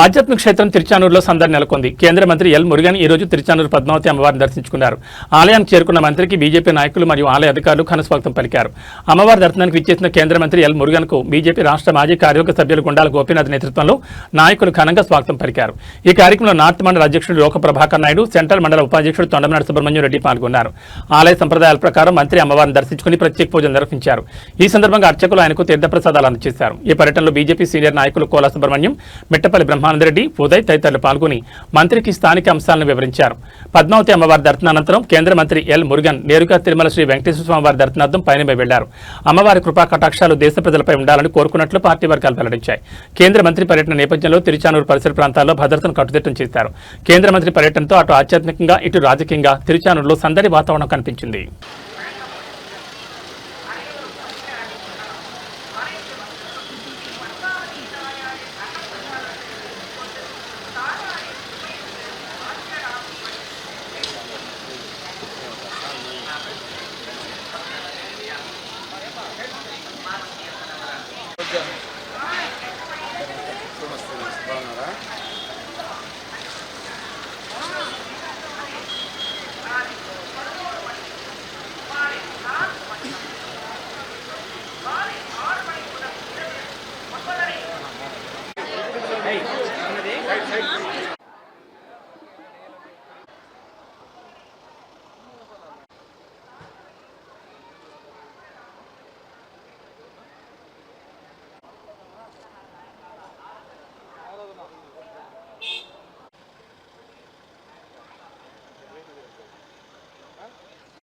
ఆధ్యాత్మిక క్షేత్రం తిరుచానూరులో సందడి నెలకొంది. కేంద్ర మంత్రి ఎల్ మురుగన్ ఈ రోజు తిరుచానూరు పద్మావతి అమ్మవారిని దర్శించుకున్నారు. ఆలయానికి చేరుకున్న మంత్రికి బీజేపీ నాయకులు మరియు ఆలయ అధికారులు ఘనస్వాగతం పలికారు. అమ్మవారి దర్శనానికి విచ్చేసిన కేంద్ర మంత్రి ఎల్ మురుగన్ కు బీజేపీ రాష్ట్ర మాజీ కార్యవర్గ సభ్యులు గుండాల గోపీనాథ్ నేతృత్వంలో నాయకులు ఘనంగా స్వాగతం పలికారు. ఈ కార్యక్రమంలో నార్త్ మండల అధ్యక్షుడు లోక ప్రభాకర్ నాయుడు, సెంట్రల్ మండల ఉపాధ్యక్షుడు తొండమనాడు సుబ్రహ్మణ్యం రెడ్డి పాల్గొన్నారు. ఆలయ సంప్రదాయాల ప్రకారం మంత్రి అమ్మవారిని దర్శించుకుని ప్రత్యేక పూజలు నిర్వహించారు. ఈ సందర్భంగా అర్చకులు ఆయనకు తీర్థప్రసాదాలు అందజేశారు. ఈ పర్యటనలో బీజేపీ సీనియర్ నాయకులు కోలా సుబ్రహ్మణ్యం, మిట్టపల్లి బ్రహ్మానందరెడ్డి, ఉదయ్ తదితరులు పాల్గొని మంత్రికి స్థానిక అంశాలను వివరించారు. పద్మావతి అమ్మవారి దర్శనానంతరం కేంద్ర మంత్రి ఎల్ మురుగన్ నేరుగా తిరుమల శ్రీ వెంకటేశ్వర స్వామి వారి దర్శనార్థం పయనమై వెళ్లారు. అమ్మవారి కృపా కటాక్షాలు దేశ ప్రజలపై ఉండాలని కోరుకున్నట్లు పార్టీ వర్గాలు వెల్లడించాయి. కేంద్ర మంత్రి పర్యటన నేపథ్యంలో తిరుచానూరు పరిసర ప్రాంతాల్లో భద్రతను కట్టుదిట్టం చేశారు. కేంద్ర మంత్రి పర్యటనతో అటు ఆధ్యాత్మికంగా ఇటు రాజకీయంగా తిరుచానూరులో సందడి వాతావరణం కనిపించింది.